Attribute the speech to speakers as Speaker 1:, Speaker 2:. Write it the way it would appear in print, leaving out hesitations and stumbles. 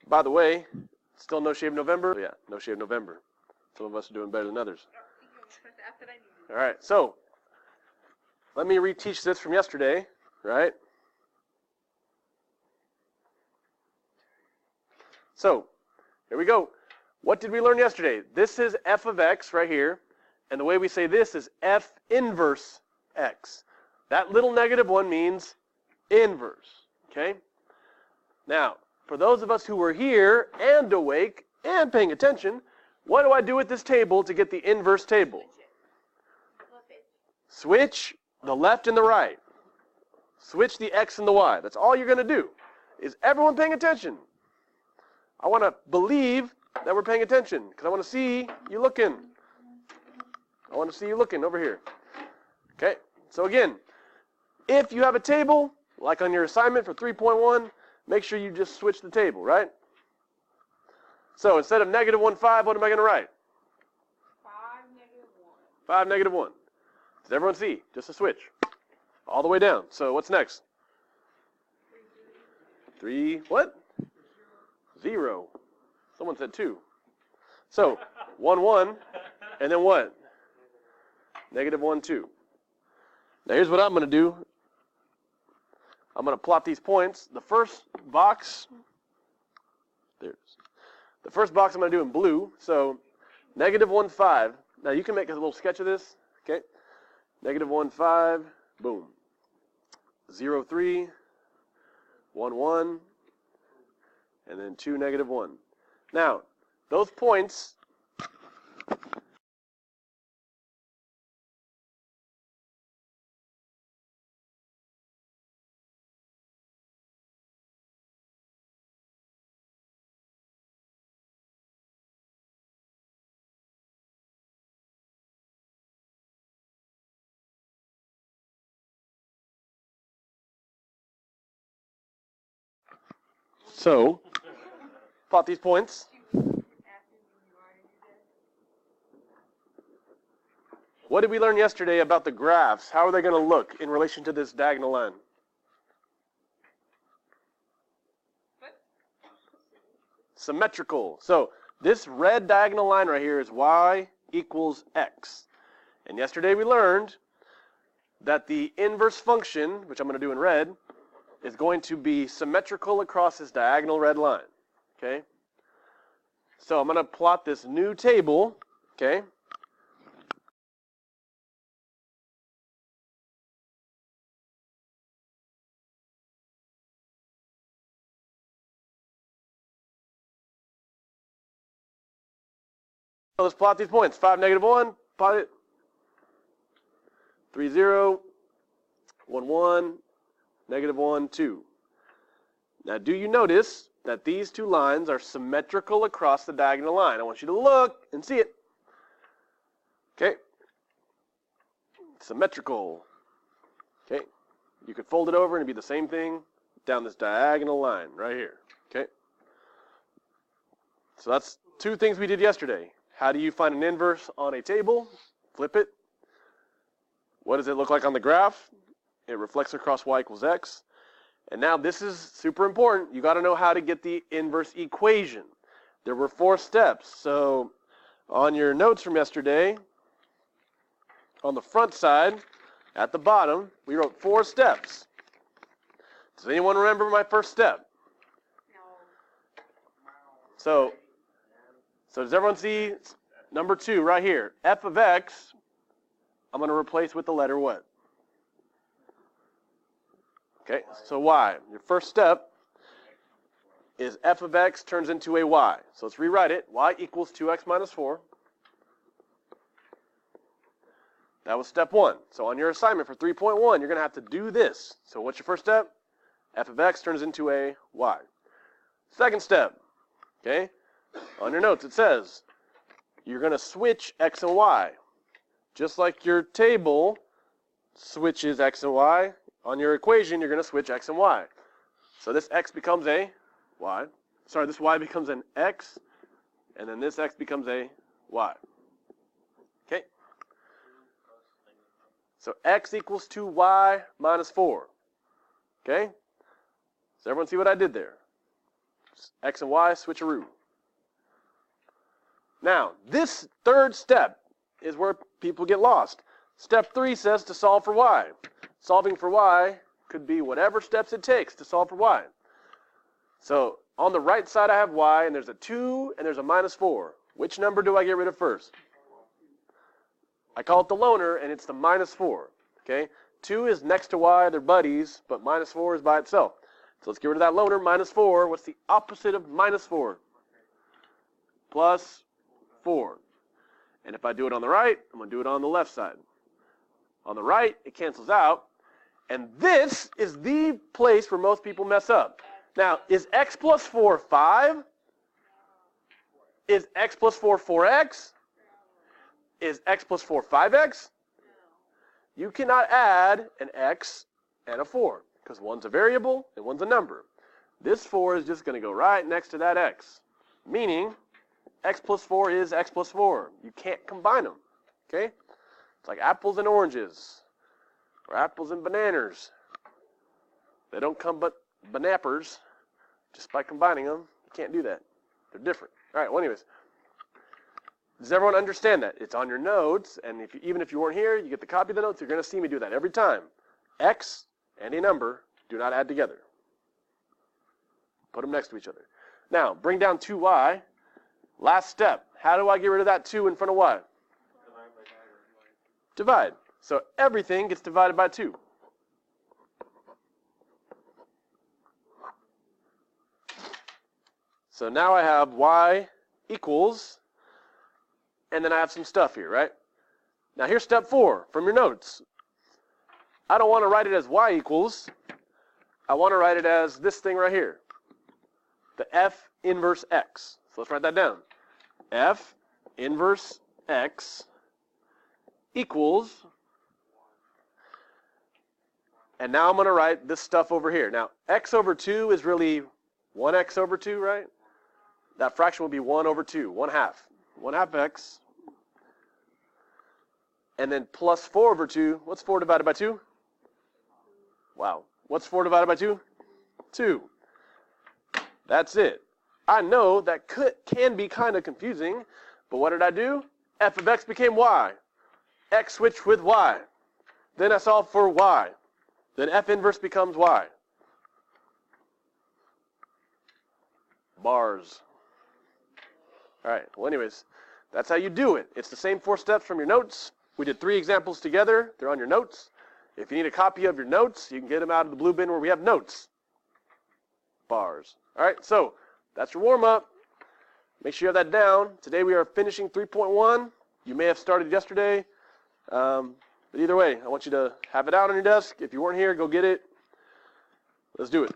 Speaker 1: By the way, still No Shave November? Yeah, No Shave November. Some of us are doing better than others. All right, so let me reteach this from yesterday, right? So here we go. What did we learn yesterday? This is f of x right here, and the way we say this is f inverse x. That little negative one means inverse, okay? Now, for those of us who were here and awake and paying attention, what do I do with this table to get the inverse table? Switch the left and the right. Switch the x and the y. That's all you're going to do. Is everyone paying attention? I want to believe that we're paying attention because I want to see you looking. I want to see you looking over here. Okay, so again, if you have a table, like on your assignment for 3.1, make sure you just switch the table, right? So instead of negative 1, 5, what am I going to write?
Speaker 2: 5, negative 1.
Speaker 1: 5, negative 1. Does everyone see? Just a switch. All the way down. So what's next? 3, what? 0. Someone said 2. So 1, 1, and then what? Negative 1, 2. Now here's what I'm going to do. I'm going to plot these points. The first box, there's the first box I'm going to do in blue. So negative 1, 5. Now you can make a little sketch of this. Okay. Negative 1, 5. Boom. 0, 3. 1, 1. And then 2, negative 1. Now, those points, so plot these points. What did we learn yesterday about the graphs? How are they going to look in relation to this diagonal line? Symmetrical. So this red diagonal line right here is y equals x. And yesterday we learned that the inverse function, which I'm going to do in red, is going to be symmetrical across this diagonal red line. Okay? So I'm going to plot this new table. Okay? So let's plot these points. 5, negative 1, plot it. 3, 0, 1, 1, negative 1, 2. Now, do you notice that these two lines are symmetrical across the diagonal line? I want you to look and see it. Okay. Symmetrical. Okay. You could fold it over and it'd be the same thing down this diagonal line right here. Okay. So that's two things we did yesterday. How do you find an inverse on a table? Flip it. What does it look like on the graph? It reflects across y equals x. And now this is super important. You got to know how to get the inverse equation. There were 4 steps. So on your notes from yesterday, on the front side, at the bottom, we wrote 4 steps. Does anyone remember my first step? So does everyone see number 2 right here? F of x, I'm going to replace with the letter what? Okay, so y. Your first step is f of x turns into a y. So let's rewrite it. Y equals 2x minus 4. That was step 1. So on your assignment for 3.1, you're going to have to do this. So what's your first step? F of x turns into a y. Second step, okay? On your notes, it says you're going to switch x and y. Just like your table switches x and y, on your equation, you're going to switch x and y. So this x becomes a y. Sorry, this y becomes an x, and then this x becomes a y. Okay? So x equals 2y minus 4. Okay? Does everyone see what I did there? X and Y switcheroo. Now, this third step is where people get lost. Step 3 says to solve for Y. Solving for Y could be whatever steps it takes to solve for Y. So on the right side I have Y, and there's a 2 and there's a -4. Which number do I get rid of first? I call it the loner, and it's the -4. Okay? 2 is next to Y, they're buddies, but -4 is by itself. So let's get rid of that loner, -4. What's the opposite of -4? +4. And if I do it on the right, I'm going to do it on the left side. On the right, it cancels out. And this is the place where most people mess up. Now, is x plus 4 5? Is x plus 4 4x? Is x plus 4 5x? You cannot add an x and a 4 because one's a variable and one's a number. This 4 is just going to go right next to that x, meaning x plus 4 is x plus 4. You can't combine them, okay? It's like apples and oranges or apples and bananas. They don't come but banappers just by combining them. You can't do that. They're different. All right, well, anyways. Does everyone understand that? It's on your notes, and even if you weren't here, you get the copy of the notes. You're going to see me do that every time. X and a number do not add together. Put them next to each other. Now, bring down 2y. Last step. How do I get rid of that 2 in front of y? Divide. So everything gets divided by 2. So now I have y equals, and then I have some stuff here, right? Now here's step 4 from your notes. I don't want to write it as y equals. I want to write it as this thing right here, the f inverse x. So let's write that down. F inverse x equals, and now I'm going to write this stuff over here. Now, x over 2 is really 1x over 2, right? That fraction will be 1 over 2, 1/2. 1/2 x. And then plus 4 over 2. What's 4 divided by 2? Wow. What's 4 divided by 2? 2. That's it. I know that can be kind of confusing, but what did I do? F of x became y. X switched with y. Then I solved for y. Then f inverse becomes y. Bars. All right, well, anyways, that's how you do it. It's the same 4 steps from your notes. We did 3 examples together. They're on your notes. If you need a copy of your notes, you can get them out of the blue bin where we have notes. Bars. All right, so that's your warm-up. Make sure you have that down. Today we are finishing 3.1. You may have started yesterday. But either way, I want you to have it out on your desk. If you weren't here, go get it. Let's do it.